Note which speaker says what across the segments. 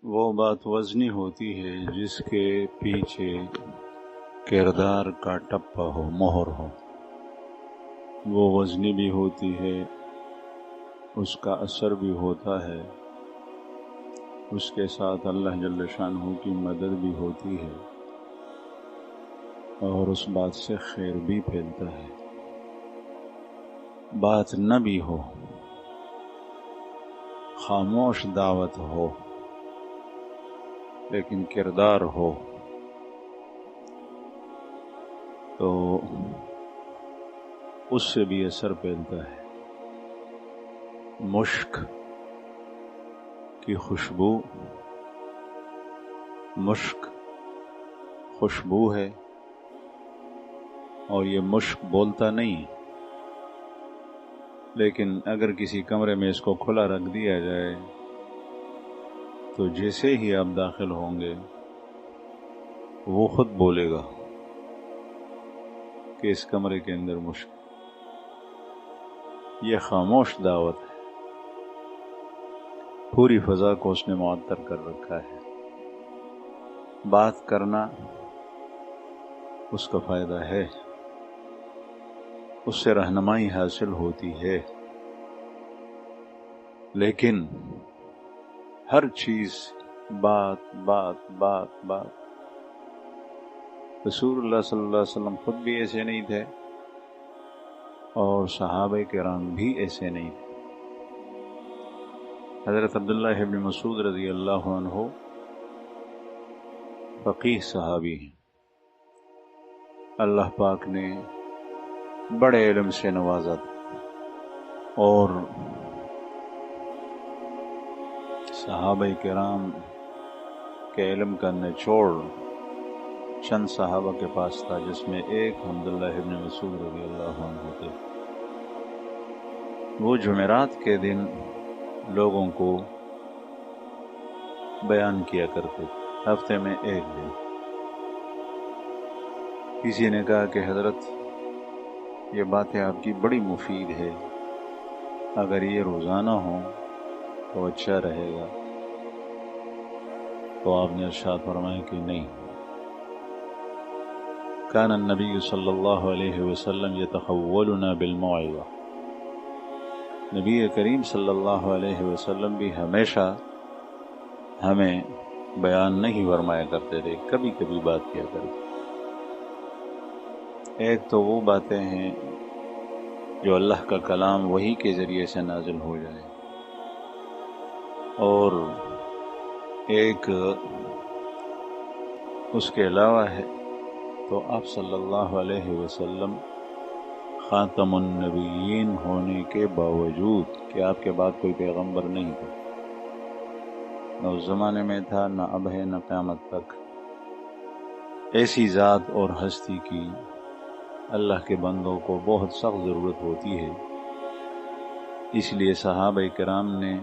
Speaker 1: وہ بات وزنی ہوتی ہے جس کے پیچھے کردار کا ٹپا ہو، مہر ہو۔ وہ وزنی بھی ہوتی ہے، اس کا اثر بھی ہوتا ہے، اس کے ساتھ اللہ جل شانہ کی مدد بھی ہوتی ہے اور اس بات سے خیر بھی پھیلتا ہے۔ بات نہ بھی ہو، خاموش دعوت ہو، لیکن کردار ہو تو اس سے بھی اثر پھیلتا ہے۔ مشک کی خوشبو، مشک خوشبو ہے، اور یہ مشک بولتا نہیں، لیکن اگر کسی کمرے میں اس کو کھلا رکھ دیا جائے تو جیسے ہی آپ داخل ہوں گے وہ خود بولے گا کہ اس کمرے کے اندر مشک۔ یہ خاموش دعوت ہے، پوری فضا کو اس نے معطر کر رکھا ہے۔ بات کرنا اس کا فائدہ ہے، اس سے رہنمائی حاصل ہوتی ہے، لیکن ہر چیز بات بات بات بات۔ رسول اللہ صلی اللہ علیہ وسلم خود بھی ایسے نہیں تھے اور صحابہ کرام بھی ایسے نہیں تھے۔ حضرت عبداللہ ابن مسعود رضی اللہ عنہ فقیہ صحابی ہیں، اللہ پاک نے بڑے علم سے نوازا اور صحابہ کرام کے علم کا نچوڑ چند صحابہ کے پاس تھا، جس میں ایک عبداللہ ابن مسعود رضی اللہ عنہ تھے۔ وہ جمعرات کے دن لوگوں کو بیان کیا کرتے تھے، ہفتے میں ایک دن۔ کسی نے کہا کہ حضرت یہ باتیں آپ کی بڑی مفید ہے، اگر یہ روزانہ ہوں تو اچھا رہے گا۔ تو آپ نے ارشاد فرمایا کہ نہیں، کان النبی صلی اللہ علیہ وسلم یتخولنا بالموعظہ، نبی کریم صلی اللہ علیہ وسلم بھی ہمیشہ ہمیں بیان نہیں فرمایا کرتے تھے، کبھی کبھی بات کیا کرتے۔ ایک تو وہ باتیں ہیں جو اللہ کا کلام وحی کے ذریعے سے نازل ہو جائے، اور ایک اس کے علاوہ ہے تو آپ صلی اللہ علیہ وسلم خاتم النبیین ہونے کے باوجود کہ آپ کے بعد کوئی پیغمبر نہیں تھا، نہ اس زمانے میں تھا، نہ اب ہے، نہ قیامت تک، ایسی ذات اور ہستی کی اللہ کے بندوں کو بہت سخت ضرورت ہوتی ہے۔ اس لیے صحابہ کرام نے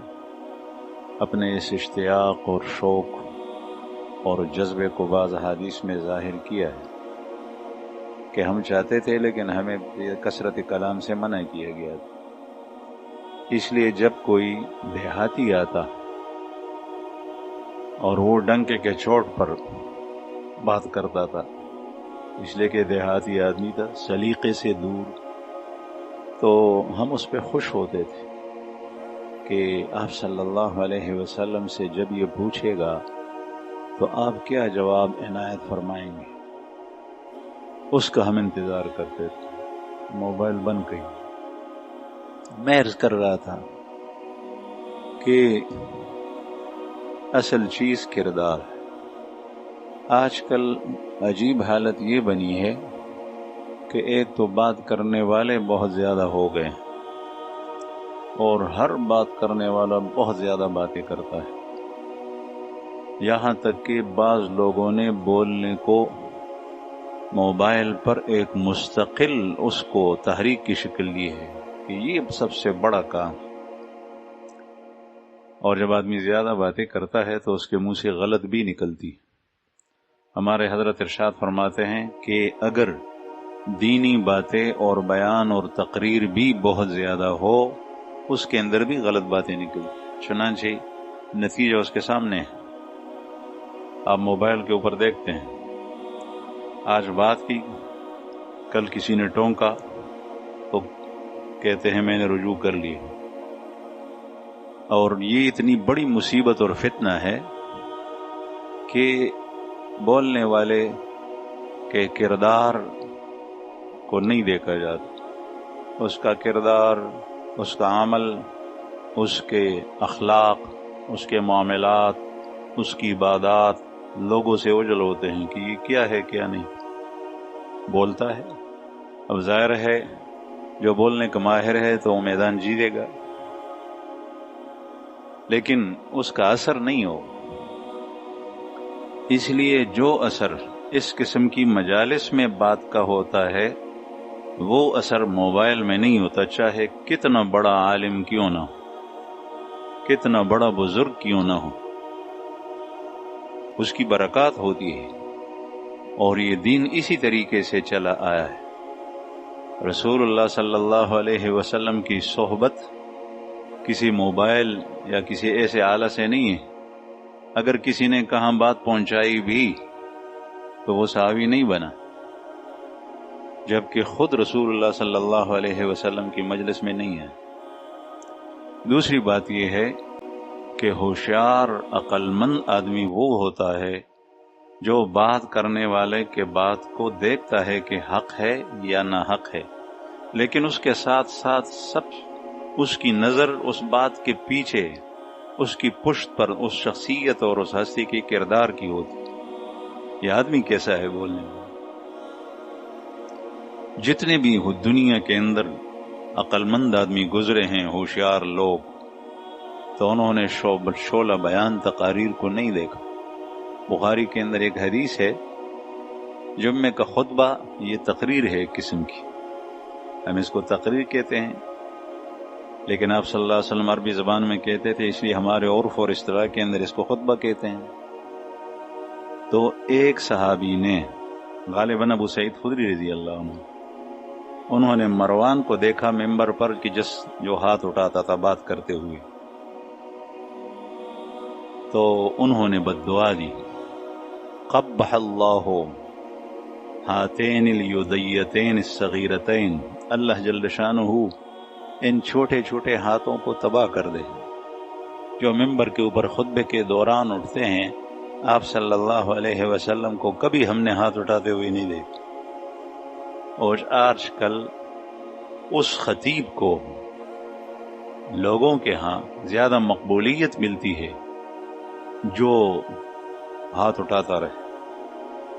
Speaker 1: اپنے اس اشتیاق اور شوق اور جذبے کو بعض احادیث میں ظاہر کیا ہے کہ ہم چاہتے تھے لیکن ہمیں کثرت کلام سے منع کیا گیا تھا۔ اس لیے جب کوئی دیہاتی آتا اور وہ ڈنکے کے چوٹ پر بات کرتا تھا، اس لیے کہ دیہاتی آدمی تھا، سلیقے سے دور، تو ہم اس پہ خوش ہوتے تھے کہ آپ صلی اللہ علیہ وسلم سے جب یہ پوچھے گا تو آپ کیا جواب عنایت فرمائیں گے، اس کا ہم انتظار کرتے تھے۔ موبائل بند گئی، میں عرض کر رہا تھا کہ اصل چیز کردار ہے۔ آج کل عجیب حالت یہ بنی ہے کہ ایک تو بات کرنے والے بہت زیادہ ہو گئے اور ہر بات کرنے والا بہت زیادہ باتیں کرتا ہے، یہاں تک کہ بعض لوگوں نے بولنے کو موبائل پر ایک مستقل اس کو تحریک کی شکل لی ہے کہ یہ سب سے بڑا کام، اور جب آدمی زیادہ باتیں کرتا ہے تو اس کے منہ سے غلط بھی نکلتی۔ ہمارے حضرت ارشاد فرماتے ہیں کہ اگر دینی باتیں اور بیان اور تقریر بھی بہت زیادہ ہو، اس کے اندر بھی غلط باتیں نکلتی، چنانچہ نتیجہ اس کے سامنے ہے۔ آپ موبائل کے اوپر دیکھتے ہیں، آج بات کی، کل کسی نے ٹونکا تو کہتے ہیں میں نے رجوع کر لی، اور یہ اتنی بڑی مصیبت اور فتنہ ہے کہ بولنے والے کے کردار کو نہیں دیکھا جاتا، اس کا کردار، اس کا عمل، اس کے اخلاق، اس کے معاملات، اس کی عبادات لوگوں سے اوجھل ہوتے ہیں کہ یہ کیا ہے کیا نہیں بولتا ہے۔ اب ظاہر ہے جو بولنے کا ماہر ہے تو وہ میدان جیتے گا، لیکن اس کا اثر نہیں ہو۔ اس لیے جو اثر اس قسم کی مجالس میں بات کا ہوتا ہے وہ اثر موبائل میں نہیں ہوتا، چاہے کتنا بڑا عالم کیوں نہ ہو، کتنا بڑا بزرگ کیوں نہ ہو، اس کی برکات ہوتی ہے۔ اور یہ دین اسی طریقے سے چلا آیا ہے۔ رسول اللہ صلی اللہ علیہ وسلم کی صحبت کسی موبائل یا کسی ایسے آلہ سے نہیں ہے۔ اگر کسی نے کہاں بات پہنچائی بھی تو وہ صحابی نہیں بنا، جبکہ خود رسول اللہ صلی اللہ علیہ وسلم کی مجلس میں نہیں ہے۔ دوسری بات یہ ہے کہ ہوشیار عقل مند آدمی وہ ہوتا ہے جو بات کرنے والے کے بات کو دیکھتا ہے کہ حق ہے یا نہ حق ہے، لیکن اس کے ساتھ ساتھ سب اس کی نظر اس بات کے پیچھے، اس کی پشت پر اس شخصیت اور اس ہستی کے کردار کی ہوتی، یہ آدمی کیسا ہے بولنے میں۔ جتنے بھی دنیا کے اندر عقل مند آدمی گزرے ہیں، ہوشیار لوگ، تو انہوں نے شعلہ بیان تقاریر کو نہیں دیکھا۔ بخاری کے اندر ایک حدیث ہے، جمعے کا خطبہ یہ تقریر ہے ایک قسم کی، ہم اس کو تقریر کہتے ہیں، لیکن آپ صلی اللہ علیہ وسلم عربی زبان میں کہتے تھے، اس لیے ہمارے عرف اور اصطلاح کے اندر اس کو خطبہ کہتے ہیں۔ تو ایک صحابی نے، غالباً ابو سعید خدری رضی اللہ عنہ، انہوں نے مروان کو دیکھا ممبر پر کہ جو ہاتھ اٹھاتا تھا بات کرتے ہوئے، تو انہوں نے بد دعا دی، قبح اللہ ہاتین الیدیتین الصغیرتین، اللہ جل شانہ ان چھوٹے چھوٹے ہاتھوں کو تباہ کر دے جو ممبر کے اوپر خطبے کے دوران اٹھتے ہیں۔ آپ صلی اللہ علیہ وسلم کو کبھی ہم نے ہاتھ اٹھاتے ہوئے نہیں دیکھا، اور آج کل اس خطیب کو لوگوں کے ہاں زیادہ مقبولیت ملتی ہے جو ہاتھ اٹھاتا رہے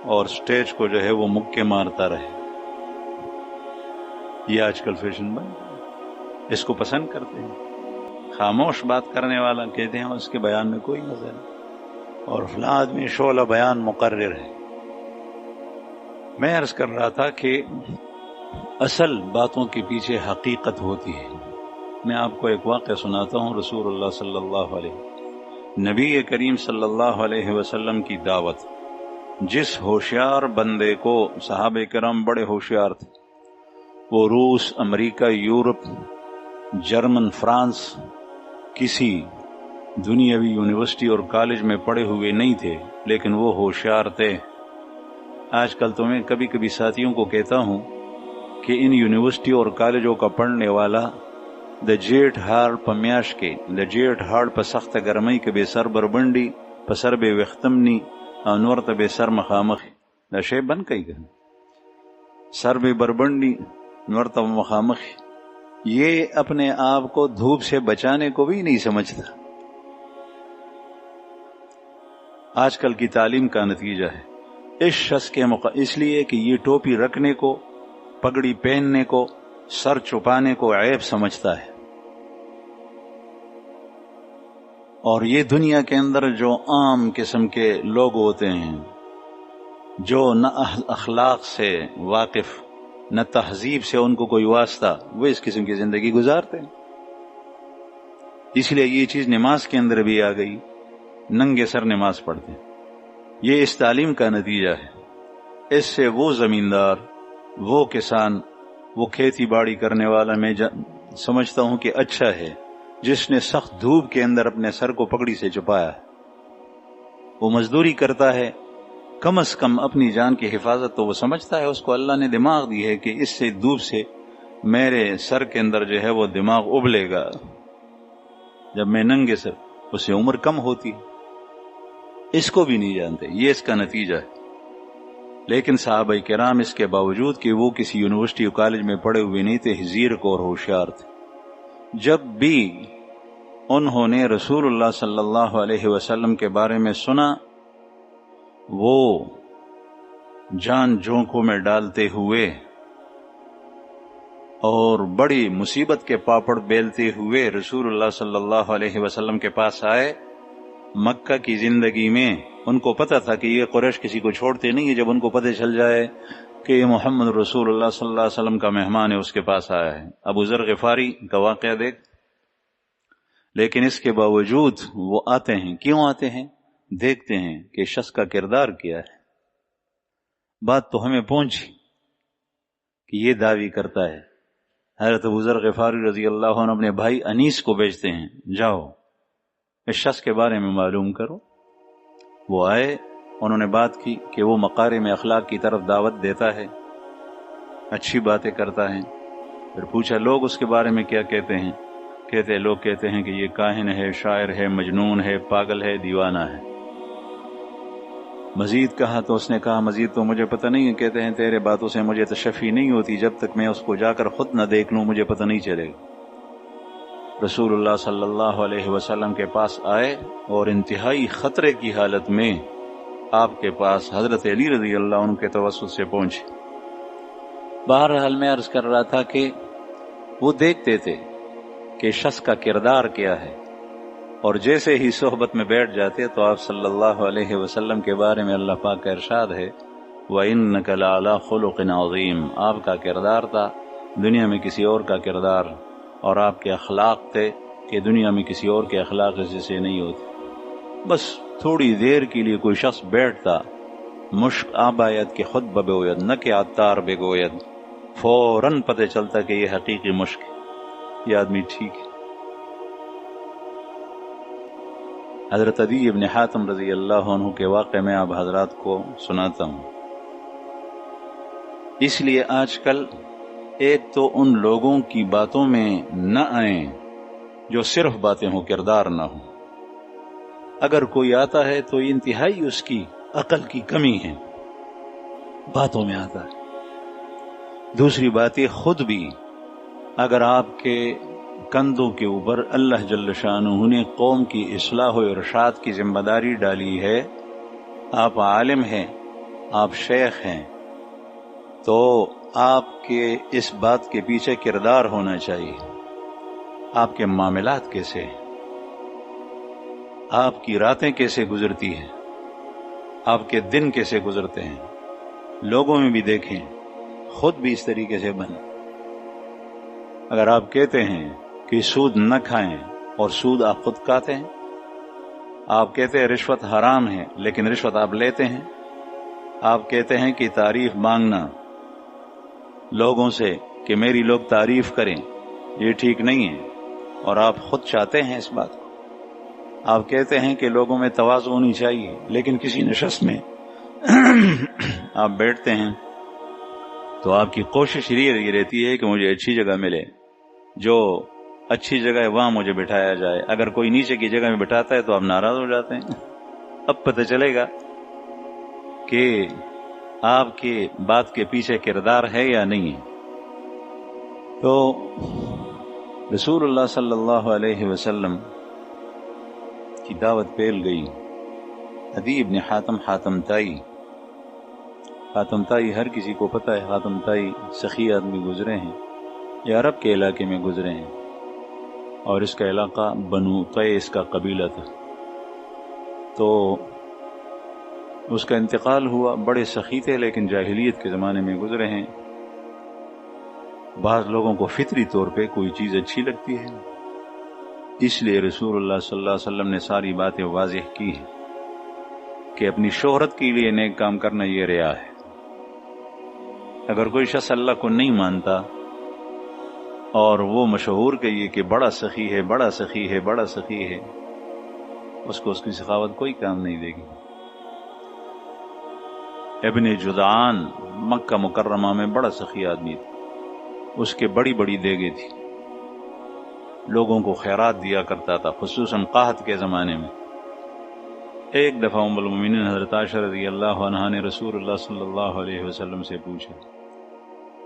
Speaker 1: اور سٹیج کو جو ہے وہ مکے مارتا رہے۔ یہ آج کل فیشن بن گیا، اس کو پسند کرتے ہیں۔ خاموش بات کرنے والا کہتے ہیں اس کے بیان میں کوئی مزہ نہیں، اور فلاں آدمی شعلہ بیان مقرر ہے۔ میں عرض کر رہا تھا کہ اصل باتوں کے پیچھے حقیقت ہوتی ہے۔ میں آپ کو ایک واقعہ سناتا ہوں۔ رسول اللہ صلی اللہ علیہ، نبی کریم صلی اللہ علیہ وسلم کی دعوت، جس ہوشیار بندے کو، صحابہ کرام بڑے ہوشیار تھے، وہ روس، امریکہ، یورپ، جرمن، فرانس، کسی دنیاوی یونیورسٹی اور کالج میں پڑھے ہوئے نہیں تھے، لیکن وہ ہوشیار تھے۔ آج کل تو میں کبھی کبھی ساتھیوں کو کہتا ہوں کہ ان یونیورسٹی اور کالجوں کا پڑھنے والا د جیٹ ہار په میاش کې د جیٹ هاړ په سخته ګرمۍ کې به سر بربنډي په سر به وختمني او نور ته به سر مخامخ دا شی بند کوي ګن سر به بربنډي نور ته مخامخ، یہ اپنے آپ کو دھوپ سے بچانے کو بھی نہیں سمجھتا۔ آج کل کی تعلیم کا نتیجہ ہے اس شخص کے اس لیے کہ یہ ٹوپی رکھنے کو، پگڑی پہننے کو، سر چھپانے کو عیب سمجھتا ہے، اور یہ دنیا کے اندر جو عام قسم کے لوگ ہوتے ہیں جو نہ اخلاق سے واقف نہ تہذیب سے ان کو کوئی واسطہ، وہ اس قسم کی زندگی گزارتے ہیں۔ اس لیے یہ چیز نماز کے اندر بھی آ گئی، ننگے سر نماز پڑھتے ہیں۔ یہ اس تعلیم کا نتیجہ ہے۔ اس سے وہ زمیندار، وہ کسان، وہ کھیتی باڑی کرنے والا میں سمجھتا ہوں کہ اچھا ہے جس نے سخت دھوپ کے اندر اپنے سر کو پگڑی سے چھپایا ہے، وہ مزدوری کرتا ہے، کم از کم اپنی جان کی حفاظت تو وہ سمجھتا ہے، اس کو اللہ نے دماغ دی ہے کہ اس سے دھوپ سے میرے سر کے اندر جو ہے وہ دماغ ابلے گا جب میں ننگے سر، اس سے عمر کم ہوتی ہے، اس کو بھی نہیں جانتے، یہ اس کا نتیجہ ہے۔ لیکن صحابہ کرام اس کے باوجود کہ وہ کسی یونیورسٹی و کالج میں پڑھے ہوئے نہیں تھے، زیرک اور ہوشیار تھے، جب بھی انہوں نے رسول اللہ صلی اللہ علیہ وسلم کے بارے میں سنا، وہ جان جھونکوں میں ڈالتے ہوئے اور بڑی مصیبت کے پاپڑ بیلتے ہوئے رسول اللہ صلی اللہ علیہ وسلم کے پاس آئے۔ مکہ کی زندگی میں ان کو پتہ تھا کہ یہ قریش کسی کو چھوڑتے نہیں، جب ان کو پتہ چل جائے کہ یہ محمد رسول اللہ صلی اللہ علیہ وسلم کا مہمان ہے، اس کے پاس آیا ہے۔ ابو ذر غفاری کا واقعہ دیکھ۔ لیکن اس کے باوجود وہ آتے ہیں، کیوں آتے ہیں؟ دیکھتے ہیں کہ شخص کا کردار کیا ہے۔ بات تو ہمیں پہنچی کہ یہ دعوی کرتا ہے۔ حضرت ابو ذر غفاری رضی اللہ عنہ اپنے بھائی انیس کو بھیجتے ہیں، جاؤ اس شخص کے بارے میں معلوم کرو۔ وہ آئے، انہوں نے بات کی کہ وہ مقارم اخلاق کی طرف دعوت دیتا ہے، اچھی باتیں کرتا ہے۔ پھر پوچھا لوگ اس کے بارے میں کیا کہتے ہیں؟ لوگ کہتے ہیں کہ یہ کاہن ہے، شاعر ہے، مجنون ہے، پاگل ہے، دیوانہ ہے۔ مزید کہا تو اس نے کہا مزید تو مجھے پتہ نہیں ہے، کہتے ہیں تیرے باتوں سے مجھے تشفی نہیں ہوتی، جب تک میں اس کو جا کر خود نہ دیکھ لوں مجھے پتہ نہیں چلے گا۔ رسول اللہ صلی اللہ علیہ وسلم کے پاس آئے اور انتہائی خطرے کی حالت میں آپ کے پاس حضرت علی رضی اللہ عنہ کے توسط سے پہنچے۔ بہرحال میں عرض کر رہا تھا کہ وہ دیکھتے تھے کہ شخص کا کردار کیا ہے، اور جیسے ہی صحبت میں بیٹھ جاتے تو آپ صلی اللہ علیہ وسلم کے بارے میں اللہ پاک کا ارشاد ہے وَإِنَّكَ لَعَلَىٰ خُلُقٍ عَظِيمٍ، آپ کا کردار تھا دنیا میں کسی اور کا کردار، اور آپ کے اخلاق تھے کہ دنیا میں کسی اور کے اخلاق جیسے نہیں ہوتے۔ بس تھوڑی دیر کے لیے کوئی شخص بیٹھتا، مشک آباید کے خود بگوید نہ کہ عطار بگوید، فوراً پتہ چلتا کہ یہ حقیقی مشک ہے، یہ آدمی ٹھیک ہے۔ حضرت عدی ابن حاتم رضی اللہ عنہ کے واقعے میں آپ حضرات کو سناتا ہوں۔ اس لیے آج کل ایک تو ان لوگوں کی باتوں میں نہ آئیں جو صرف باتیں ہوں، کردار نہ ہوں۔ اگر کوئی آتا ہے تو انتہائی اس کی عقل کی کمی ہے، باتوں میں آتا ہے۔ دوسری بات یہ خود بھی اگر آپ کے کندھوں کے اوپر اللہ جل شانہ نے قوم کی اصلاح و ارشاد کی ذمہ داری ڈالی ہے، آپ عالم ہیں، آپ شیخ ہیں، تو آپ کے اس بات کے پیچھے کردار ہونا چاہیے۔ آپ کے معاملات کیسے ہیں، آپ کی راتیں کیسے گزرتی ہیں، آپ کے دن کیسے گزرتے ہیں، لوگوں میں بھی دیکھیں، خود بھی اس طریقے سے بنیں۔ اگر آپ کہتے ہیں کہ سود نہ کھائیں اور سود آپ خود کھاتے ہیں، آپ کہتے ہیں رشوت حرام ہے لیکن رشوت آپ لیتے ہیں، آپ کہتے ہیں کہ تعریف مانگنا لوگوں سے کہ میری لوگ تعریف کریں یہ ٹھیک نہیں ہے، اور آپ خود چاہتے ہیں اس بات کو، آپ کہتے ہیں کہ لوگوں میں تواضع ہونی چاہیے لیکن کسی نشست میں آپ بیٹھتے ہیں تو آپ کی کوشش یہ رہتی ہے کہ مجھے اچھی جگہ ملے، جو اچھی جگہ ہے وہاں مجھے بٹھایا جائے۔ اگر کوئی نیچے کی جگہ میں بٹھاتا ہے تو آپ ناراض ہو جاتے ہیں۔ اب پتہ چلے گا کہ آپ کے بات کے پیچھے کردار ہے یا نہیں ہے۔ تو رسول اللہ صلی اللہ علیہ وسلم کی دعوت پھیل گئی۔ عدی ابن حاتم، حاتم تائی ہر کسی کو پتہ ہے، حاتم تائی سخی آدمی گزرے ہیں، یہ عرب کے علاقے میں گزرے ہیں، اور اس کا علاقہ بنو قیس کا قبیلہ تھا۔ تو اس کا انتقال ہوا، بڑے سخی تھے لیکن جاہلیت کے زمانے میں گزرے ہیں۔ بعض لوگوں کو فطری طور پہ کوئی چیز اچھی لگتی ہے، اس لیے رسول اللہ صلی اللہ علیہ وسلم نے ساری باتیں واضح کی ہیں کہ اپنی شہرت کے لیے نیک کام کرنا یہ ریا ہے۔ اگر کوئی شخص اللہ کو نہیں مانتا اور وہ مشہور کہیے کہ بڑا سخی ہے، بڑا سخی ہے، بڑا سخی ہے، اس کو اس کی سخاوت کوئی کام نہیں دے گی۔ ابن جدعان مکہ مکرمہ میں بڑا سخی آدمی تھا، اس کے بڑی بڑی دیگیں تھی، لوگوں کو خیرات دیا کرتا تھا، خصوصاً قحط کے زمانے میں۔ ایک دفعہ ام المؤمنین حضرت عائشہ رضی اللہ عنہا نے رسول اللہ صلی اللہ علیہ وسلم سے پوچھا،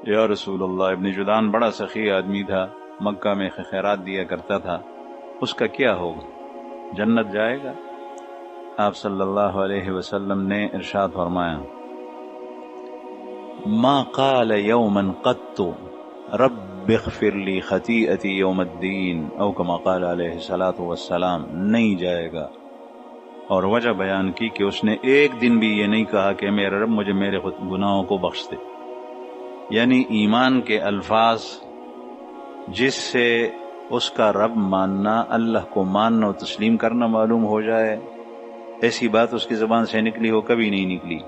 Speaker 1: یا رسول اللہ، ابن جدعان بڑا سخی آدمی تھا، مکہ میں خیرات دیا کرتا تھا، اس کا کیا ہوگا، جنت جائے گا؟ آپ صلی اللہ علیہ وسلم نے ارشاد فرمایا، ما قال یوما قط رب اغفر لی خطیئتی یوم الدین، او کما قال علیہ الصلاۃ والسلام، نہیں جائے گا۔ اور وجہ بیان کی کہ اس نے ایک دن بھی یہ نہیں کہا کہ میرے رب مجھے میرے گناہوں کو بخش دے۔ یعنی ایمان کے الفاظ جس سے اس کا رب ماننا، اللہ کو ماننا و تسلیم کرنا معلوم ہو جائے، ایسی بات اس کی زبان سے نکلی ہو کبھی نہیں نکلی،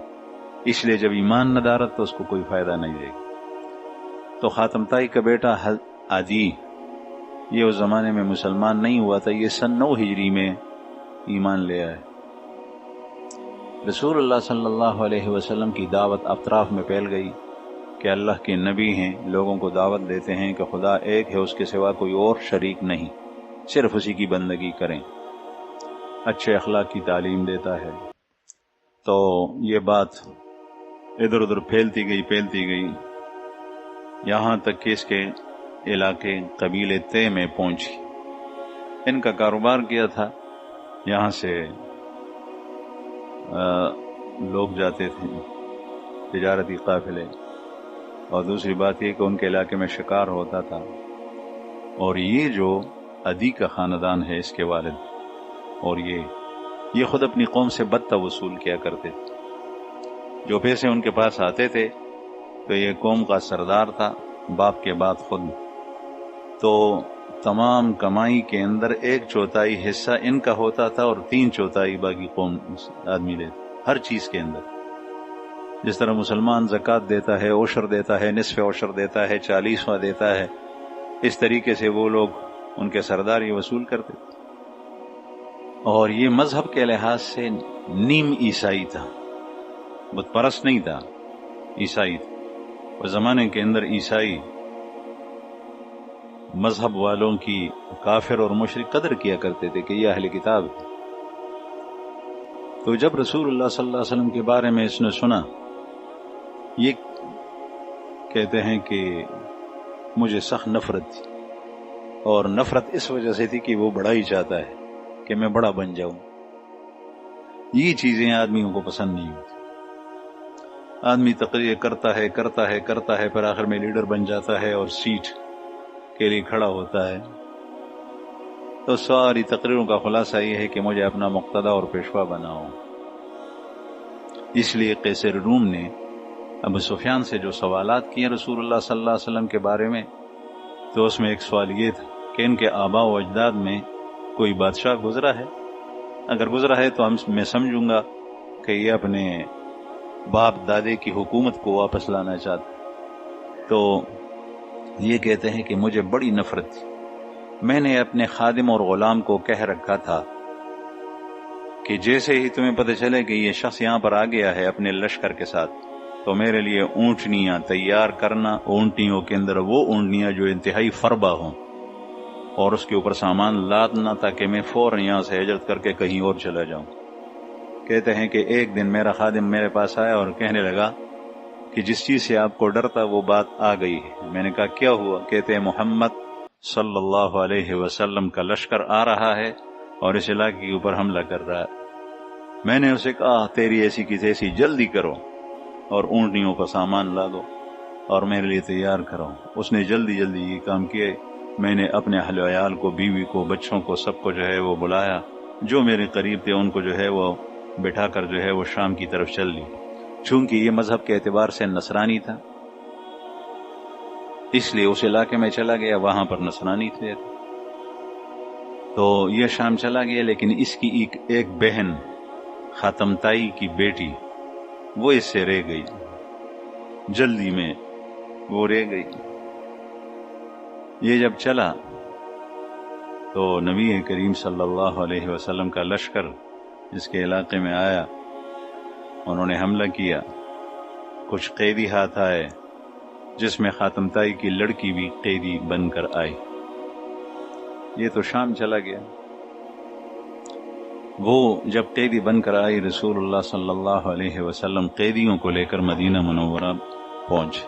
Speaker 1: اس لیے جب ایمان نہ دارت تو اس کو کوئی فائدہ نہیں دے گا۔ تو خاتم طائی کا بیٹا عدی، یہ اس زمانے میں مسلمان نہیں ہوا تھا، یہ سن 9 ہجری میں ایمان لے آئے۔ رسول اللہ صلی اللہ علیہ وسلم کی دعوت اطراف میں پھیل گئی کہ اللہ کے نبی ہیں، لوگوں کو دعوت دیتے ہیں کہ خدا ایک ہے، اس کے سوا کوئی اور شریک نہیں، صرف اسی کی بندگی کریں، اچھے اخلاق کی تعلیم دیتا ہے۔ تو یہ بات ادھر ادھر پھیلتی گئی یہاں تک کہ اس کے علاقے قبیلے تے میں پہنچی۔ ان کا کاروبار کیا تھا، یہاں سے لوگ جاتے تھے، تجارتی قافلے، اور دوسری بات یہ کہ ان کے علاقے میں شکار ہوتا تھا۔ اور یہ جو عدی کا خاندان ہے، اس کے والد، اور یہ خود اپنی قوم سے بدتہ وصول کیا کرتے تھے، جو پیسے ان کے پاس آتے تھے تو یہ قوم کا سردار تھا، باپ کے بعد خود، تو تمام کمائی کے اندر 1/4 حصہ ان کا ہوتا تھا اور 3/4 باقی قوم آدمی لیتے، ہر چیز کے اندر۔ جس طرح مسلمان زکوٰۃ دیتا ہے، عشر دیتا ہے، نصف عشر دیتا ہے، 40واں دیتا ہے، اس طریقے سے وہ لوگ ان کے سردار یہ وصول کرتے تھے۔ اور یہ مذہب کے لحاظ سے نیم عیسائی تھا، بت پرست نہیں تھا، عیسائی تھا۔ اس زمانے کے اندر عیسائی مذہب والوں کی کافر اور مشرک قدر کیا کرتے تھے کہ یہ اہل کتاب ہے۔ تو جب رسول اللہ صلی اللہ علیہ وسلم کے بارے میں اس نے سنا، یہ کہتے ہیں کہ مجھے سخت نفرت تھی، اور نفرت اس وجہ سے تھی کہ وہ بڑا ہی چاہتا ہے کہ میں بڑا بن جاؤں۔ یہ چیزیں آدمیوں کو پسند نہیں ہوتی۔ آدمی تقریر کرتا ہے پھر آخر میں لیڈر بن جاتا ہے اور سیٹ کے لیے کھڑا ہوتا ہے۔ تو ساری تقریروں کا خلاصہ یہ ہے کہ مجھے اپنا مقتدی اور پیشوا بناؤ۔ اس لیے قیصر روم نے ابو سفیان سے جو سوالات کیے رسول اللہ صلی اللہ علیہ وسلم کے بارے میں، تو اس میں ایک سوال یہ تھا کہ ان کے آباء و اجداد میں کوئی بادشاہ گزرا ہے؟ اگر گزرا ہے تو میں سمجھوں گا کہ یہ اپنے باپ دادے کی حکومت کو واپس لانا چاہتا۔ تو یہ کہتے ہیں کہ مجھے بڑی نفرت تھی، میں نے اپنے خادم اور غلام کو کہہ رکھا تھا کہ جیسے ہی تمہیں پتہ چلے کہ یہ شخص یہاں پر آ گیا ہے اپنے لشکر کے ساتھ، تو میرے لیے اونٹنیاں تیار کرنا، اونٹنیوں کے اندر وہ اونٹنیاں جو انتہائی فربا ہوں، اور اس کے اوپر سامان لادنا تاکہ میں فوراً یہاں سے ہجرت کر کے کہیں اور چلا جاؤں۔ کہتے ہیں کہ ایک دن میرا خادم میرے پاس آیا اور کہنے لگا کہ جس چیز سے آپ کو ڈر تھا وہ بات آ گئی ہے۔ میں نے کہا کیا ہوا؟ کہتے ہیں محمد صلی اللہ علیہ وسلم کا لشکر آ رہا ہے اور اس علاقے کے اوپر حملہ کر رہا ہے۔ میں نے اسے کہا تیری ایسی کی تیسی جلدی کرو اور اونٹنیوں کا سامان لا دو اور میرے لیے تیار کرو۔ اس نے جلدی یہ کام کیے۔ میں نے اپنے اہل و عیال کو، بیوی کو، بچوں کو، سب کو جو ہے وہ بلایا، جو میرے قریب تھے ان کو جو ہے وہ بٹھا کر جو ہے وہ شام کی طرف چل لی۔ چونکہ یہ مذہب کے اعتبار سے نصرانی تھا، اس لیے اس علاقے میں چلا گیا، وہاں پر نصرانی تھے، تو یہ شام چلا گیا۔ لیکن اس کی ایک بہن خاتم طائی کی بیٹی وہ اس سے رہ گئی، جلدی میں وہ رہ گئی۔ یہ جب چلا تو نبی کریم صلی اللہ علیہ وسلم کا لشکر اس کے علاقے میں آیا، انہوں نے حملہ کیا، کچھ قیدی ہاتھ آئے، جس میں خاتم طائی کی لڑکی بھی قیدی بن کر آئی۔ یہ تو شام چلا گیا۔ وہ جب قیدی بن کر آئی، رسول اللہ صلی اللہ علیہ وسلم قیدیوں کو لے کر مدینہ منورہ پہنچے۔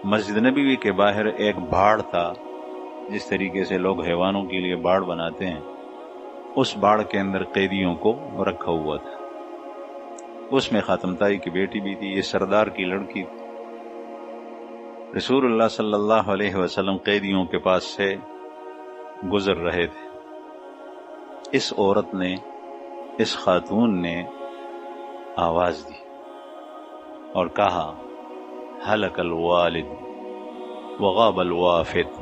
Speaker 1: مسجد نبوی کے باہر ایک باڑ تھا، جس طریقے سے لوگ حیوانوں کے لیے باڑ بناتے ہیں، اس باڑ کے اندر قیدیوں کو رکھا ہوا تھا۔ اس میں خاتم طائی کی بیٹی بھی تھی، یہ سردار کی لڑکی تھی۔ رسول اللہ صلی اللہ علیہ وسلم قیدیوں کے پاس سے گزر رہے تھے۔ اس عورت نے، اس خاتون نے آواز دی اور کہا، ہلک الوالد وغاب الوافد،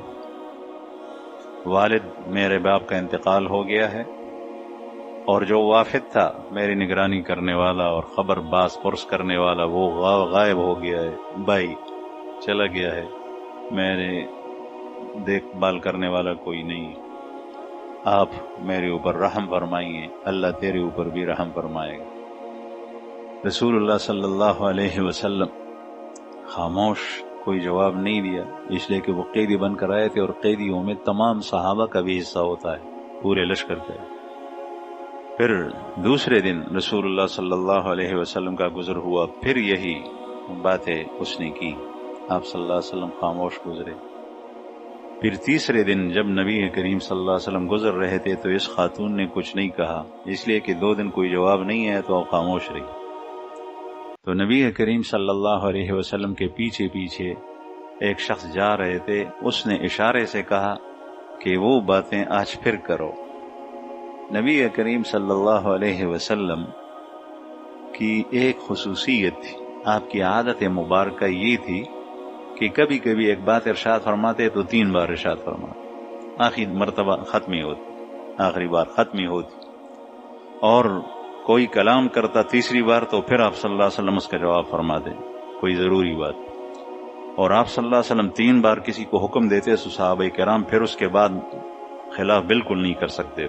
Speaker 1: والد میرے باپ کا انتقال ہو گیا ہے، اور جو وافد تھا میری نگرانی کرنے والا اور خبر باز پرس کرنے والا وہ غائب ہو گیا ہے، بھائی چلا گیا ہے، میرے دیکھ بھال کرنے والا کوئی نہیں، آپ میرے اوپر رحم فرمائیے، اللہ تیرے اوپر بھی رحم فرمائے گا۔ رسول اللہ صلی اللہ علیہ وسلم خاموش، کوئی جواب نہیں دیا، اس لیے کہ وہ قیدی بن کر آئے تھے، اور قیدیوں میں تمام صحابہ کا بھی حصہ ہوتا ہے، پورے لشکر کا۔ پھر دوسرے دن رسول اللہ صلی اللہ علیہ وسلم کا گزر ہوا، پھر یہی باتیں اس نے کی، آپ صلی اللہ علیہ وسلم خاموش گزرے۔ پھر تیسرے دن جب نبی کریم صلی اللہ علیہ وسلم گزر رہے تھے تو اس خاتون نے کچھ نہیں کہا، اس لیے کہ 2 دن کوئی جواب نہیں ہے تو آپ خاموش رہی۔ تو نبی کریم صلی اللہ علیہ وسلم کے پیچھے پیچھے ایک شخص جا رہے تھے، اس نے اشارے سے کہا کہ وہ باتیں آج پھر کرو۔ نبی کریم صلی اللہ علیہ وسلم کی ایک خصوصیت تھی، آپ کی عادت مبارکہ یہ تھی کہ کبھی کبھی ایک بات ارشاد فرماتے تو 3 بار ارشاد فرماتے، آخری مرتبہ ختمی ہوتی، آخری بار ختمی ہوتی، اور کوئی کلام کرتا تیسری بار تو پھر آپ صلی اللہ علیہ وسلم اس کا جواب فرماتے، کوئی ضروری بات، اور آپ صلی اللہ علیہ وسلم 3 بار کسی کو حکم دیتے تو صحابہ کرام پھر اس کے بعد خلاف بالکل نہیں کر سکتے۔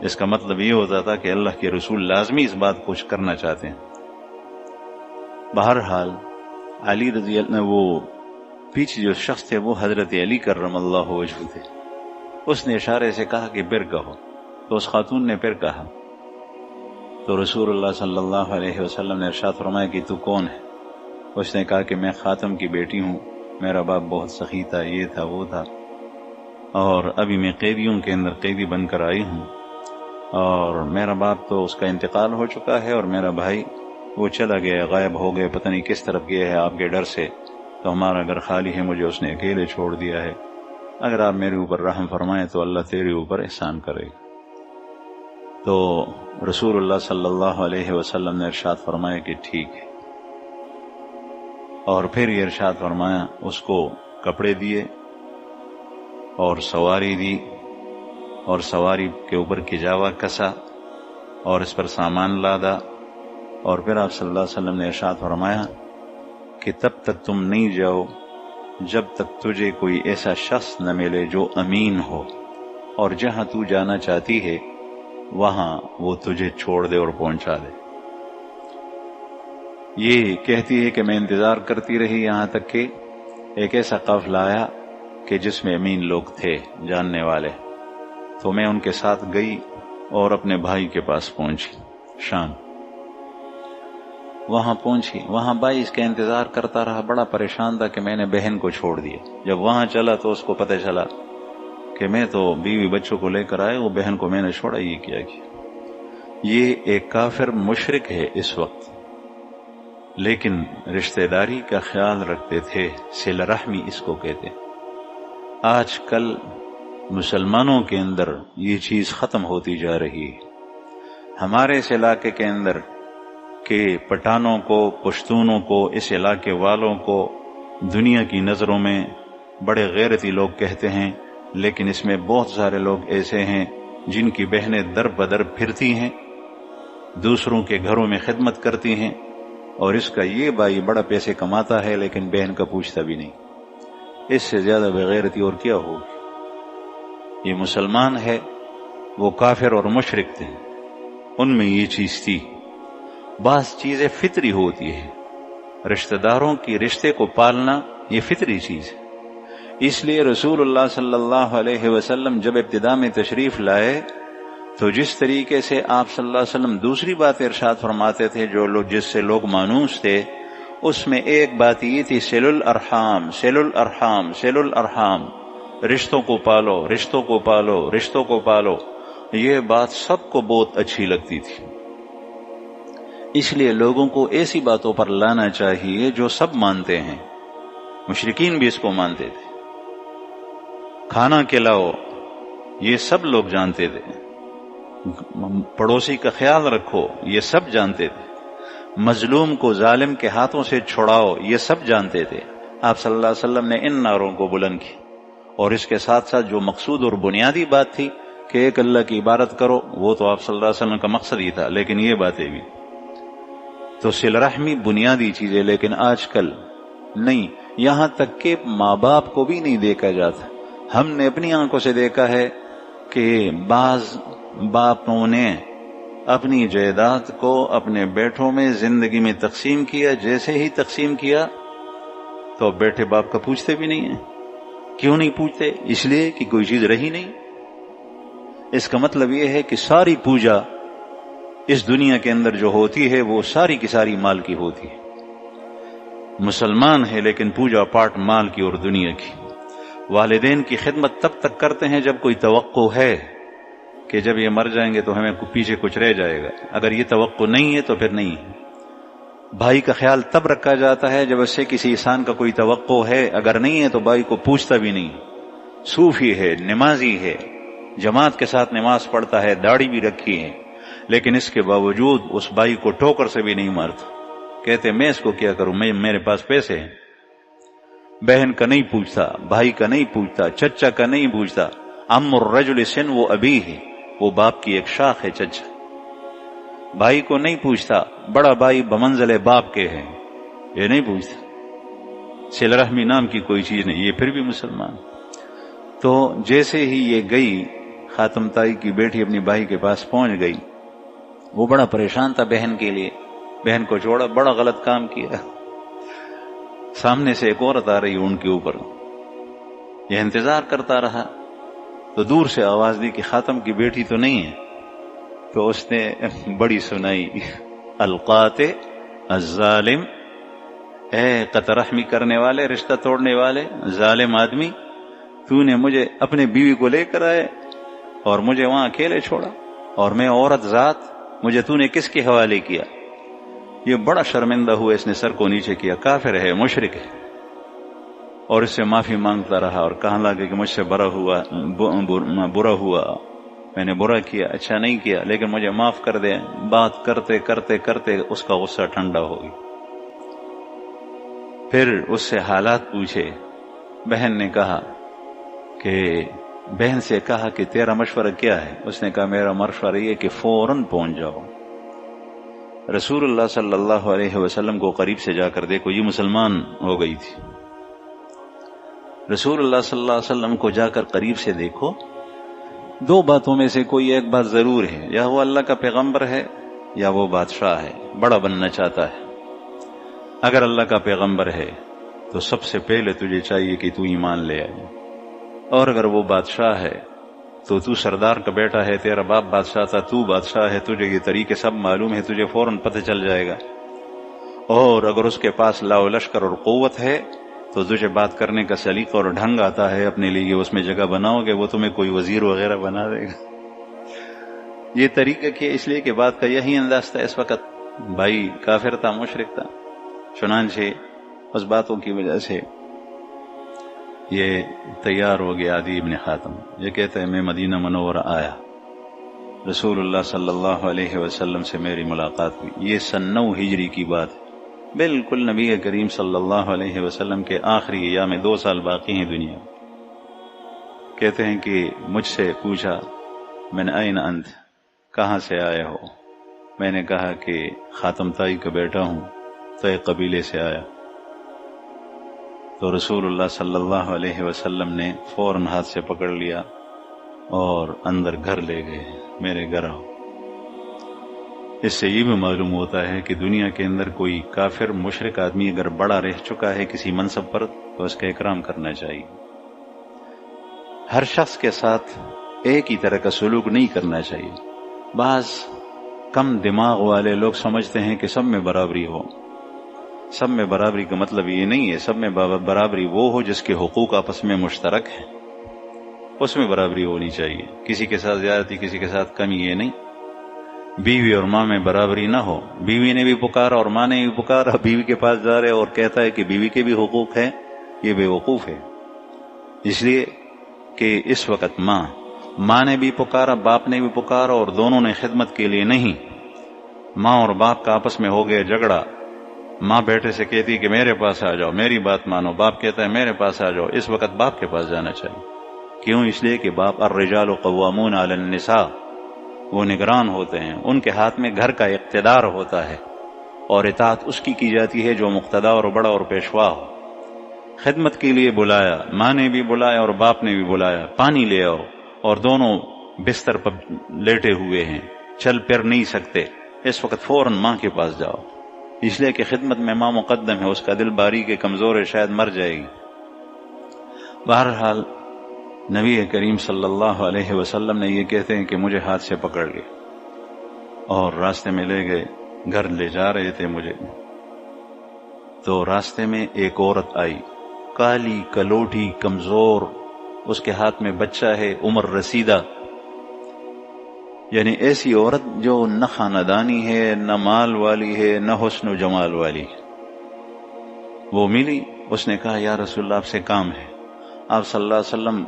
Speaker 1: اس کا مطلب یہ ہوتا تھا کہ اللہ کے رسول لازمی اس بات کو کچھ کرنا چاہتے ہیں۔ بہرحال علی رضی اللہ، وہ پیچھے جو شخص تھے وہ حضرت علی کرم اللہ وجہہ تھے، اس نے اشارے سے کہا کہ پھر کہو، تو اس خاتون نے پھر کہا، تو رسول اللہ صلی اللہ علیہ وسلم نے ارشاد فرمایا کہ تو کون ہے؟ اس نے کہا کہ میں خاتم کی بیٹی ہوں، میرا باپ بہت سخی تھا، یہ تھا وہ تھا، اور ابھی میں قیدیوں کے اندر قیدی بن کر آئی ہوں، اور میرا باپ تو اس کا انتقال ہو چکا ہے، اور میرا بھائی وہ چلا گیا، غائب ہو گئے، پتہ نہیں کس طرف گیا ہے، آپ کے ڈر سے تو ہمارا گھر خالی ہے، مجھے اس نے اکیلے چھوڑ دیا ہے، اگر آپ میرے اوپر رحم فرمائیں تو اللہ تیرے اوپر احسان کرے گا۔ تو رسول اللہ صلی اللہ علیہ وسلم نے ارشاد فرمایا کہ ٹھیک ہے، اور پھر یہ ارشاد فرمایا، اس کو کپڑے دیے اور سواری دی، اور سواری کے اوپر کجاوا کسا اور اس پر سامان لادا، اور پھر آپ صلی اللہ علیہ وسلم نے ارشاد فرمایا کہ تب تک تم نہیں جاؤ جب تک تجھے کوئی ایسا شخص نہ ملے جو امین ہو، اور جہاں تو جانا چاہتی ہے وہاں وہ تجھے چھوڑ دے اور پہنچا دے۔ یہ کہتی ہے کہ میں انتظار کرتی رہی یہاں تک کہ ایک ایسا قافلہ آیا کہ جس میں امین لوگ تھے، جاننے والے، تو میں ان کے ساتھ گئی اور اپنے بھائی کے پاس پہنچی شام۔ وہاں پہنچی، وہاں بھائی اس کا انتظار کرتا رہا، بڑا پریشان تھا کہ میں نے بہن کو چھوڑ دیا۔ جب وہاں چلا تو اس کو پتہ چلا کہ میں تو بیوی بچوں کو لے کر آئے، وہ بہن کو میں نے چھوڑا، یہ کیا کیا۔ یہ ایک کافر مشرک ہے اس وقت، لیکن رشتہ داری کا خیال رکھتے تھے، صلہ رحمی اس کو کہتے۔ آج کل مسلمانوں کے اندر یہ چیز ختم ہوتی جا رہی ہے۔ ہمارے اس علاقے کے اندر کہ پٹھانوں کو، پشتونوں کو، اس علاقے والوں کو دنیا کی نظروں میں بڑے غیرتی لوگ کہتے ہیں، لیکن اس میں بہت سارے لوگ ایسے ہیں جن کی بہنیں در بدر پھرتی ہیں، دوسروں کے گھروں میں خدمت کرتی ہیں، اور اس کا یہ بھائی بڑا پیسے کماتا ہے لیکن بہن کا پوچھتا بھی نہیں۔ اس سے زیادہ بغیرتی اور کیا ہوگی؟ یہ مسلمان ہے، وہ کافر اور مشرک تھے، ان میں یہ چیز تھی۔ بعض چیزیں فطری ہوتی ہیں، رشتہ داروں کی رشتے کو پالنا یہ فطری چیز ہے. اس لیے رسول اللہ صلی اللہ علیہ وسلم جب ابتدا میں تشریف لائے تو جس طریقے سے آپ صلی اللہ علیہ وسلم دوسری بات ارشاد فرماتے تھے جو لوگ جس سے لوگ مانوس تھے، اس میں ایک بات یہ تھی سل الارحام سل الارحام سل الارحام، رشتوں کو پالو رشتوں کو پالو رشتوں کو پالو. یہ بات سب کو بہت اچھی لگتی تھی. اس لیے لوگوں کو ایسی باتوں پر لانا چاہیے جو سب مانتے ہیں. مشرکین بھی اس کو مانتے تھے. کھانا کھلاؤ یہ سب لوگ جانتے تھے. پڑوسی کا خیال رکھو یہ سب جانتے تھے. مظلوم کو ظالم کے ہاتھوں سے چھڑاؤ یہ سب جانتے تھے. آپ صلی اللہ علیہ وسلم نے ان نعروں کو بلند کی، اور اس کے ساتھ ساتھ جو مقصود اور بنیادی بات تھی کہ ایک اللہ کی عبادت کرو، وہ تو آپ صلی اللہ علیہ وسلم کا مقصد ہی تھا. لیکن یہ باتیں بھی تو صلہ رحمی بنیادی چیز ہے، لیکن آج کل نہیں. یہاں تک کہ ماں باپ کو بھی نہیں دیکھا جاتا. ہم نے اپنی آنکھوں سے دیکھا ہے کہ بعض باپوں نے اپنی جائیداد کو اپنے بیٹوں میں زندگی میں تقسیم کیا. جیسے ہی تقسیم کیا تو بیٹے باپ کا پوچھتے بھی نہیں ہیں. کیوں نہیں پوچھتے؟ اس لیے کہ کوئی چیز رہی نہیں. اس کا مطلب یہ ہے کہ ساری پوجا اس دنیا کے اندر جو ہوتی ہے وہ ساری کی ساری مال کی ہوتی ہے. مسلمان ہے لیکن پوجا پاٹ مال کی اور دنیا کی. والدین کی خدمت تب تک کرتے ہیں جب کوئی توقع ہے کہ جب یہ مر جائیں گے تو ہمیں پیچھے کچھ رہ جائے گا. اگر یہ توقع نہیں ہے تو پھر نہیں ہے. بھائی کا خیال تب رکھا جاتا ہے جب اس سے کسی انسان کا کوئی توقع ہے. اگر نہیں ہے تو بھائی کو پوچھتا بھی نہیں. صوفی ہے، نمازی ہے، جماعت کے ساتھ نماز پڑھتا ہے، داڑھی بھی رکھی ہے، لیکن اس کے باوجود اس بھائی کو ٹھوکر سے بھی نہیں مارتا. کہتے میں اس کو کیا کروں، میرے پاس پیسے ہیں. بہن کا نہیں پوچھتا، بھائی کا نہیں پوچھتا، چچا کا نہیں پوچھتا. ام الرجل سن وہ ابی ہے، وہ باپ کی ایک شاخ ہے. چچا بھائی کو نہیں پوچھتا، بڑا بھائی بمنزل باپ کے ہے، یہ نہیں پوچھتا. صلہ رحمی نام کی کوئی چیز نہیں. یہ پھر بھی مسلمان. تو جیسے ہی یہ گئی خاتم تائی کی بیٹی اپنی بھائی کے پاس پہنچ گئی. وہ بڑا پریشان تھا بہن کے لیے. بہن کو چھوڑا، بڑا غلط کام کیا. سامنے سے ایک عورت آ رہی ان کے اوپر. یہ انتظار کرتا رہا تو دور سے آواز دی کہ خاتم کی بیٹی تو نہیں ہے. تو اس نے بڑی سنائی، القاطع الظالم، اے قطع رحمی کرنے والے، رشتہ توڑنے والے، ظالم آدمی، تو نے مجھے اپنے بیوی کو لے کر آئے اور مجھے وہاں اکیلے چھوڑا، اور میں عورت ذات، مجھے تو نے کس کے حوالے کیا؟ یہ بڑا شرمندہ ہوا. اس نے سر کو نیچے کیا. کافر ہے، مشرک ہے، اور اس سے معافی مانگتا رہا اور کہنے لگا کہ مجھ سے برا ہوا، میں نے برا کیا، اچھا نہیں کیا، لیکن مجھے معاف کر دے. بات کرتے کرتے کرتے اس کا غصہ ٹھنڈا ہو گیا. پھر اس سے حالات پوچھے. بہن نے کہا کہ بہن سے کہا کہ تیرا مشورہ کیا ہے؟ اس نے کہا میرا مشورہ یہ کہ فوراً پہنچ جاؤ. رسول اللہ صلی اللہ علیہ وسلم کو قریب سے جا کر دیکھو. یہ مسلمان ہو گئی تھی. رسول اللہ صلی اللہ علیہ وسلم کو جا کر قریب سے دیکھو. دو باتوں میں سے کوئی ایک بات ضرور ہے، یا وہ اللہ کا پیغمبر ہے یا وہ بادشاہ ہے، بڑا بننا چاہتا ہے. اگر اللہ کا پیغمبر ہے تو سب سے پہلے تجھے چاہیے کہ تو ایمان لے آئے، اور اگر وہ بادشاہ ہے تو سردار کا بیٹا ہے، تیرا باپ بادشاہ تھا، تو بادشاہ ہے، تجھے یہ طریقے سب معلوم ہے، تجھے فوراً پتہ چل جائے گا. اور اگر اس کے پاس لاؤ لشکر اور قوت ہے تو تجھے بات کرنے کا سلیقہ اور ڈھنگ آتا ہے. اپنے لیے اس میں جگہ بناؤ گے، وہ تمہیں کوئی وزیر وغیرہ بنا دے گا. یہ طریقہ کیا؟ اس لیے کہ بات کا یہی انداز تھا. اس وقت بھائی کافر تھا، مشرک تھا. چنانچہ اس باتوں کی وجہ سے یہ تیار ہو گیا عدی ابن حاتم. یہ کہتا ہے میں مدینہ منورہ آیا، رسول اللہ صلی اللہ علیہ وسلم سے میری ملاقات ہوئی. یہ سن 9 ہجری کی بات ہے. بالکل نبی کریم صلی اللہ علیہ وسلم کے آخری ایام 2 سال باقی ہیں دنیا. کہتے ہیں کہ مجھ سے پوچھا من این انت، کہاں سے آئے ہو؟ میں نے کہا کہ خاتم تائی کا بیٹا ہوں، تائی قبیلے سے آیا. تو رسول اللہ صلی اللہ علیہ وسلم نے فوراً ہاتھ سے پکڑ لیا اور اندر گھر لے گئے. میرے گھر آؤ. اس سے یہ بھی معلوم ہوتا ہے کہ دنیا کے اندر کوئی کافر مشرک آدمی اگر بڑا رہ چکا ہے کسی منصب پر تو اس کا اکرام کرنا چاہیے. ہر شخص کے ساتھ ایک ہی طرح کا سلوک نہیں کرنا چاہیے. بعض کم دماغ والے لوگ سمجھتے ہیں کہ سب میں برابری ہو. سب میں برابری کا مطلب یہ نہیں ہے. سب میں برابری وہ ہو جس کے حقوق آپس میں مشترک ہیں، اس میں برابری ہونی چاہیے. کسی کے ساتھ زیادتی، کسی کے ساتھ کمی، یہ نہیں. بیوی اور ماں میں برابری نہ ہو. بیوی نے بھی پکارا اور ماں نے بھی پکارا، بیوی کے پاس جا رہے اور کہتا ہے کہ بیوی کے بھی حقوق ہیں، یہ بے وقوف ہے. اس لیے کہ اس وقت ماں نے بھی پکارا، باپ نے بھی پکارا، اور دونوں نے خدمت کے لیے نہیں. ماں اور باپ کا آپس میں ہو گیا جھگڑا. ماں بیٹے سے کہتی کہ میرے پاس آ جاؤ، میری بات مانو. باپ کہتا ہے میرے پاس آ جاؤ. اس وقت باپ کے پاس جانا چاہیے. کیوں؟ اس لیے کہ باپ الرجال قوامون علی النساء، وہ نگران ہوتے ہیں. ان کے ہاتھ میں گھر کا اقتدار ہوتا ہے اور اطاعت اس کی جاتی ہے جو مقتدا اور بڑا اور پیشوا ہو. خدمت کے لیے بلایا، ماں نے بھی بلایا اور باپ نے بھی بلایا. پانی لے آؤ، اور دونوں بستر پر لیٹے ہوئے ہیں، چل پھر نہیں سکتے. اس وقت فوراً ماں کے پاس جاؤ. اس لیے کہ خدمت میں ماں مقدم ہے. اس کا دل باریک ہے، کمزور ہے، شاید مر جائے گی. بہرحال نبی کریم صلی اللہ علیہ وسلم نے یہ کہتے ہیں کہ مجھے ہاتھ سے پکڑ لیا اور راستے میں لے گئے. گھر لے جا رہے تھے مجھے، تو راستے میں ایک عورت آئی، کالی کلوٹی، کمزور. اس کے ہاتھ میں بچہ ہے، عمر رسیدہ. یعنی ایسی عورت جو نہ خاندانی ہے، نہ مال والی ہے، نہ حسن و جمال والی ہے. وہ ملی. اس نے کہا یا رسول اللہ، آپ سے کام ہے. آپ صلی اللہ علیہ وسلم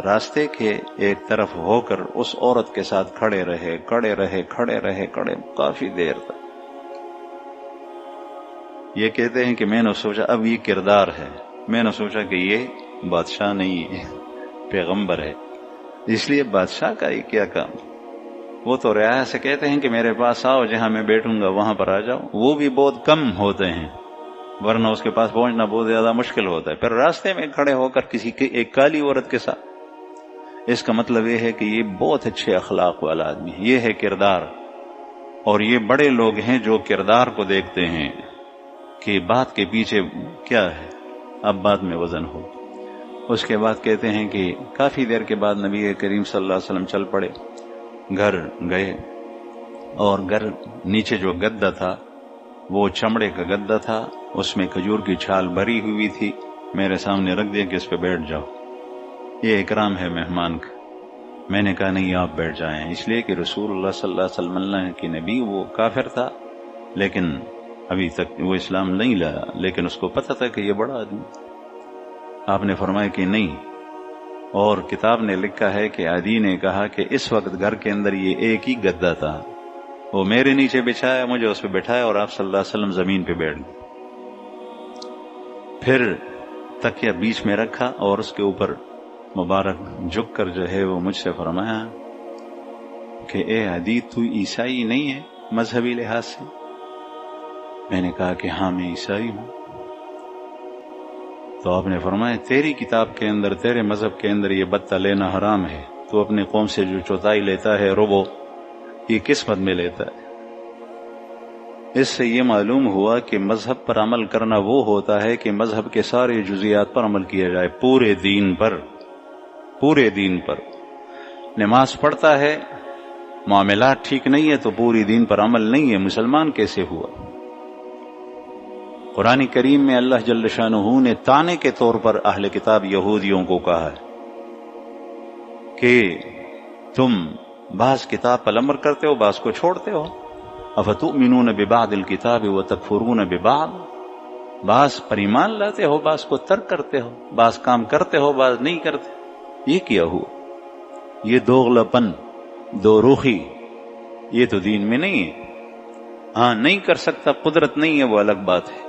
Speaker 1: راستے کے ایک طرف ہو کر اس عورت کے ساتھ کھڑے رہے کافی دیر تک. یہ کہتے ہیں کہ میں نے سوچا اب یہ کردار ہے. میں نے سوچا کہ یہ بادشاہ نہیں ہے، پیغمبر ہے. اس لیے بادشاہ کا یہ کیا کام؟ وہ تو رعایا سے کہتے ہیں کہ میرے پاس آؤ، جہاں میں بیٹھوں گا وہاں پر آ جاؤ. وہ بھی بہت کم ہوتے ہیں، ورنہ اس کے پاس پہنچنا بہت زیادہ مشکل ہوتا ہے. پھر راستے میں کھڑے ہو کر کسی ایک کالی عورت کے ساتھ. اس کا مطلب یہ ہے کہ یہ بہت اچھے اخلاق والا آدمی ہے. یہ ہے کردار. اور یہ بڑے لوگ ہیں جو کردار کو دیکھتے ہیں کہ بات کے پیچھے کیا ہے، اب بات میں وزن ہو. اس کے بعد کہتے ہیں کہ کافی دیر کے بعد نبی کریم صلی اللہ علیہ وسلم چل پڑے. گھر گئے اور گھر نیچے جو گدا تھا وہ چمڑے کا گدا تھا، اس میں کھجور کی چھال بھری ہوئی تھی. میرے سامنے رکھ دیا کہ اس پہ بیٹھ جاؤ. یہ اکرام ہے مہمان کا. میں نے کہا نہیں، آپ بیٹھ جائیں. اس لیے کہ رسول اللہ صلی اللہ علیہ وسلم اللہ کی نبی، وہ کافر تھا لیکن ابھی تک وہ اسلام نہیں لایا، لیکن اس کو پتہ تھا کہ یہ بڑا آدمی. آپ نے فرمایا کہ نہیں. اور کتاب نے لکھا ہے کہ عدی نے کہا کہ اس وقت گھر کے اندر یہ ایک ہی گدا تھا. وہ میرے نیچے بچھایا، مجھے اس پہ بٹھایا اور آپ صلی اللہ علیہ وسلم زمین پہ بیٹھ گئے. پھر تکیہ بیچ میں رکھا اور اس کے اوپر مبارک جھک کر جو ہے وہ مجھ سے فرمایا کہ اے عدی، تو عیسائی نہیں ہے مذہبی لحاظ سے؟ میں نے کہا کہ ہاں میں عیسائی ہوں. تو آپ نے فرمایا تیری کتاب کے اندر، تیرے مذہب کے اندر یہ بتہ لینا حرام ہے. تو اپنے قوم سے جو چوتھائی لیتا ہے ربو، یہ قسمت میں لیتا ہے. اس سے یہ معلوم ہوا کہ مذہب پر عمل کرنا وہ ہوتا ہے کہ مذہب کے سارے جزیات پر عمل کیا جائے، پورے دین پر. پورے دین پر نماز پڑھتا ہے، معاملات ٹھیک نہیں ہے تو پوری دین پر عمل نہیں ہے. مسلمان کیسے ہوا؟ قرآن کریم میں اللہ جل شانہ نے تانے کے طور پر اہل کتاب یہودیوں کو کہا ہے کہ تم بعض کتاب پر عمل کرتے ہو، بعض کو چھوڑتے ہو. افتؤمنون ببعض الکتاب وتکفرون ببعض، بعض پر ایمان لاتے ہو، بعض کو ترک کرتے ہو، بعض کام کرتے ہو، بعض نہیں کرتے. یہ کیا ہوا؟ یہ دوغلاپن، دو روخی، یہ تو دین میں نہیں ہے. ہاں نہیں کر سکتا، قدرت نہیں ہے، وہ الگ بات ہے.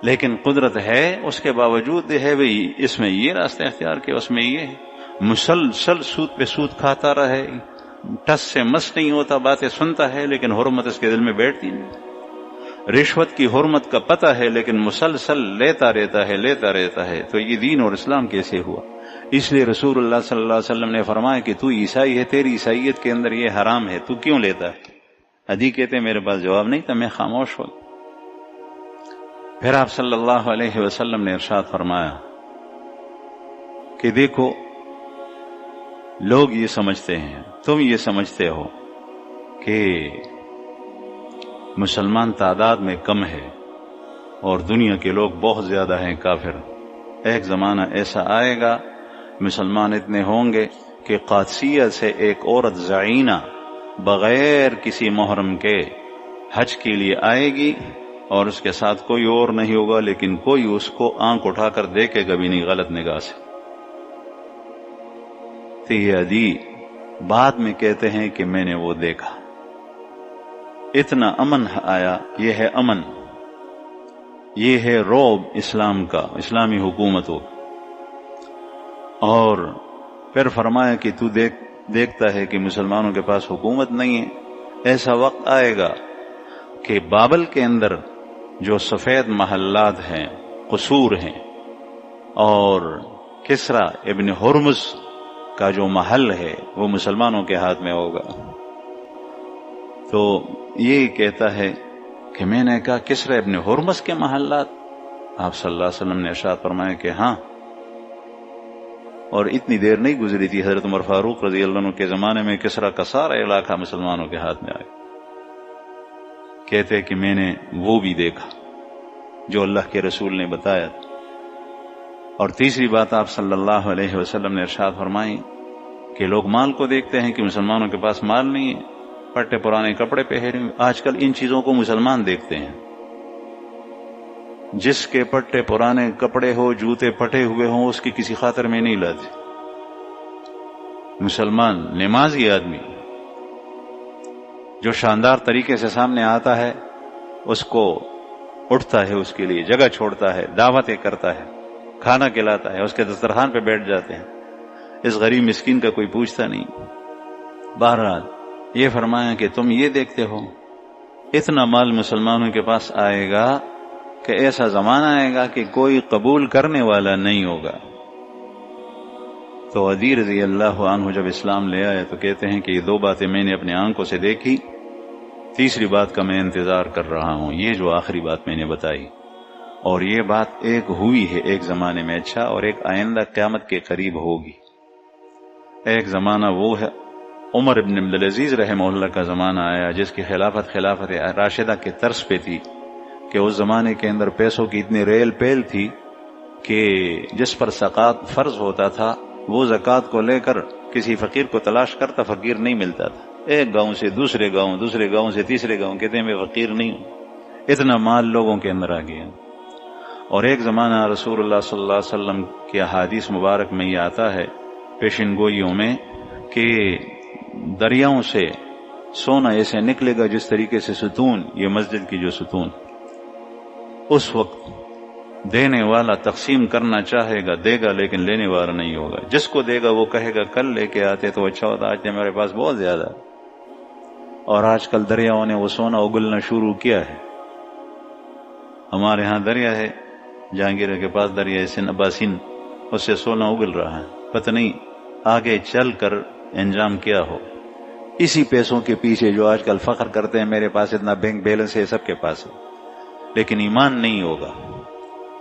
Speaker 1: لیکن قدرت ہے، اس کے باوجود ہے بھئی اس میں یہ راستہ اختیار کیا، اس میں یہ ہے. مسلسل سود پہ سود کھاتا رہے، ٹس سے مس نہیں ہوتا، باتیں سنتا ہے لیکن حرمت اس کے دل میں بیٹھتی نہیں. رشوت کی حرمت کا پتہ ہے لیکن مسلسل لیتا رہتا ہے. تو یہ دین اور اسلام کیسے ہوا؟ اس لیے رسول اللہ صلی اللہ علیہ وسلم نے فرمایا کہ تو عیسائی ہے، تیری عیسائیت کے اندر یہ حرام ہے، تو کیوں لیتا ہے؟ عدی کہتے میرے پاس جواب نہیں تھا، میں خاموش ہو. پھر آپ صلی اللہ علیہ وسلم نے ارشاد فرمایا کہ دیکھو لوگ یہ سمجھتے ہیں، تم یہ سمجھتے ہو کہ مسلمان تعداد میں کم ہے اور دنیا کے لوگ بہت زیادہ ہیں کافر. ایک زمانہ ایسا آئے گا مسلمان اتنے ہوں گے کہ قادسیہ سے ایک عورت زعینہ بغیر کسی محرم کے حج کے لیے آئے گی اور اس کے ساتھ کوئی اور نہیں ہوگا، لیکن کوئی اس کو آنکھ اٹھا کر دیکھے گا بھی نہیں غلط نگاہ سے. تو یہ عدی بعد میں کہتے ہیں کہ میں نے وہ دیکھا. اتنا امن آیا. یہ ہے امن، یہ ہے رعب اسلام کا، اسلامی حکومتوں. اور پھر فرمایا کہ تو دیکھتا ہے کہ مسلمانوں کے پاس حکومت نہیں ہے. ایسا وقت آئے گا کہ بابل کے اندر جو سفید محلات ہیں، قصور ہیں، اور کسرا ابن ہرمز کا جو محل ہے وہ مسلمانوں کے ہاتھ میں ہوگا. تو یہ کہتا ہے کہ میں نے کہا کسرا ابن ہرمز کے محلات؟ آپ صلی اللہ علیہ وسلم نے ارشاد فرمایا کہ ہاں. اور اتنی دیر نہیں گزری تھی حضرت عمر فاروق رضی اللہ عنہ کے زمانے میں کسرا کا سارا علاقہ مسلمانوں کے ہاتھ میں آ گیا. کہتے کہ میں نے وہ بھی دیکھا جو اللہ کے رسول نے بتایا. اور تیسری بات آپ صلی اللہ علیہ وسلم نے ارشاد فرمائی کہ لوگ مال کو دیکھتے ہیں کہ مسلمانوں کے پاس مال نہیں ہے، پٹے پرانے کپڑے پہنے. آج کل ان چیزوں کو مسلمان دیکھتے ہیں. جس کے پٹے پرانے کپڑے ہو، جوتے پھٹے ہوئے ہوں، اس کی کسی خاطر میں نہیں لاتے. مسلمان نمازی آدمی جو شاندار طریقے سے سامنے آتا ہے اس کو اٹھتا ہے، اس کے لیے جگہ چھوڑتا ہے، دعوتیں کرتا ہے، کھانا کھلاتا ہے، اس کے دسترخوان پہ بیٹھ جاتے ہیں. اس غریب مسکین کا کوئی پوچھتا نہیں. بہرحال یہ فرمایا کہ تم یہ دیکھتے ہو اتنا مال مسلمانوں کے پاس آئے گا کہ ایسا زمانہ آئے گا کہ کوئی قبول کرنے والا نہیں ہوگا. تو عدی رضی اللہ عنہ جب اسلام لے آئے تو کہتے ہیں کہ یہ دو باتیں میں نے اپنے آنکھوں سے دیکھی، تیسری بات کا میں انتظار کر رہا ہوں. یہ جو آخری بات میں نے بتائی، اور یہ بات ایک ہوئی ہے ایک زمانے میں، اچھا، اور ایک آئندہ قیامت کے قریب ہوگی. ایک زمانہ وہ ہے عمر ابن عبدالعزیز رحمہ اللہ کا زمانہ آیا جس کی خلافت راشدہ کے طرز پہ تھی کہ اس زمانے کے اندر پیسوں کی اتنی ریل پیل تھی کہ جس پر زکوٰۃ فرض ہوتا تھا وہ زکوٰۃ کو لے کر کسی فقیر کو تلاش کرتا، فقیر نہیں ملتا تھا. ایک گاؤں سے دوسرے گاؤں، دوسرے گاؤں سے تیسرے گاؤں، کہتے ہیں میں فقیر نہیں ہوں. اتنا مال لوگوں کے اندر آ گیا. اور ایک زمانہ رسول اللہ صلی اللہ علیہ وسلم کی احادیث مبارک میں یہ آتا ہے پیشن گوئیوں میں کہ دریاؤں سے سونا ایسے نکلے گا جس طریقے سے ستون، یہ مسجد کی جو ستون، اس وقت دینے والا تقسیم کرنا چاہے گا دے گا، لیکن لینے والا نہیں ہوگا. جس کو دے گا وہ کہے گا کل لے کے آتے تو اچھا ہوتا، آج میرے پاس بہت زیادہ. اور آج کل دریاؤں نے وہ سونا اگلنا شروع کیا ہے. ہمارے ہاں دریا ہے جہانگیر کے پاس، دریا باسن، اس سے سونا اگل رہا ہے. پتہ نہیں آگے چل کر انجام کیا ہو. اسی پیسوں کے پیچھے جو آج کل فخر کرتے ہیں میرے پاس اتنا بینک بیلنس ہے، سب کے پاس ہے، لیکن ایمان نہیں ہوگا.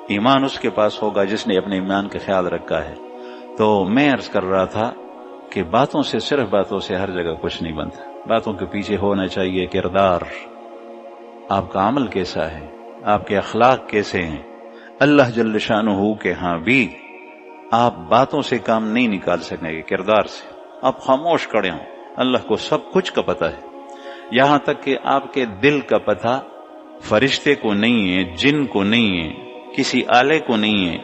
Speaker 1: ایمان اس کے پاس ہوگا جس نے اپنے ایمان کا خیال رکھا ہے. تو میں عرض کر رہا تھا کہ باتوں سے، صرف باتوں سے ہر جگہ کچھ نہیں بنتا. باتوں کے پیچھے ہونا چاہیے کردار. آپ کا عمل کیسا ہے، آپ کے اخلاق کیسے ہیں. اللہ جل شانہ کے ہاں بھی آپ باتوں سے کام نہیں نکال سکیں گے، کردار سے. آپ خاموش کھڑے ہوں، اللہ کو سب کچھ کا پتہ ہے، یہاں تک کہ آپ کے دل کا پتہ فرشتے کو نہیں ہے، جن کو نہیں ہے، کسی آلے کو نہیں ہے،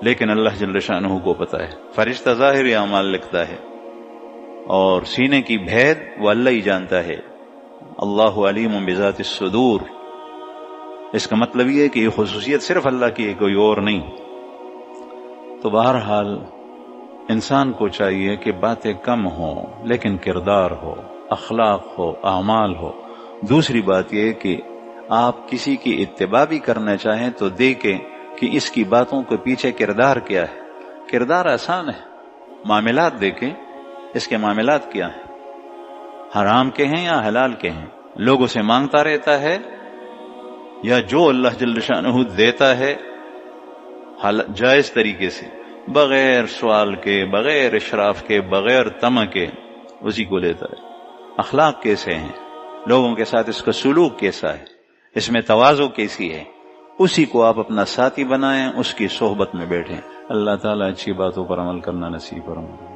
Speaker 1: لیکن اللہ جل شانہ کو پتہ ہے. فرشتہ ظاہری اعمال لکھتا ہے اور سینے کی بھید وہ اللہ ہی جانتا ہے. اللہ علیم بذات الصدور. اس کا مطلب یہ ہے کہ یہ خصوصیت صرف اللہ کی ہے، کوئی اور نہیں. تو بہرحال انسان کو چاہیے کہ باتیں کم ہوں لیکن کردار ہو، اخلاق ہو، اعمال ہو. دوسری بات یہ کہ آپ کسی کی اتباع بھی کرنا چاہیں تو دیکھیں کہ اس کی باتوں کے پیچھے کردار کیا ہے. کردار آسان ہے، معاملات دیکھیں اس کے معاملات کیا ہیں، حرام کے ہیں یا حلال کے ہیں. لوگوں سے مانگتا رہتا ہے یا جو اللہ جل شانہ دیتا ہے جائز طریقے سے، بغیر سوال کے، بغیر اشراف کے، بغیر طمع کے، اسی کو لیتا ہے۔ اخلاق کیسے ہیں، لوگوں کے ساتھ اس کا سلوک کیسا ہے، اس میں تواضع کیسی ہے، اسی کو آپ اپنا ساتھی بنائیں، اس کی صحبت میں بیٹھیں۔ اللہ تعالیٰ اچھی باتوں پر عمل کرنا نصیب فرمائے۔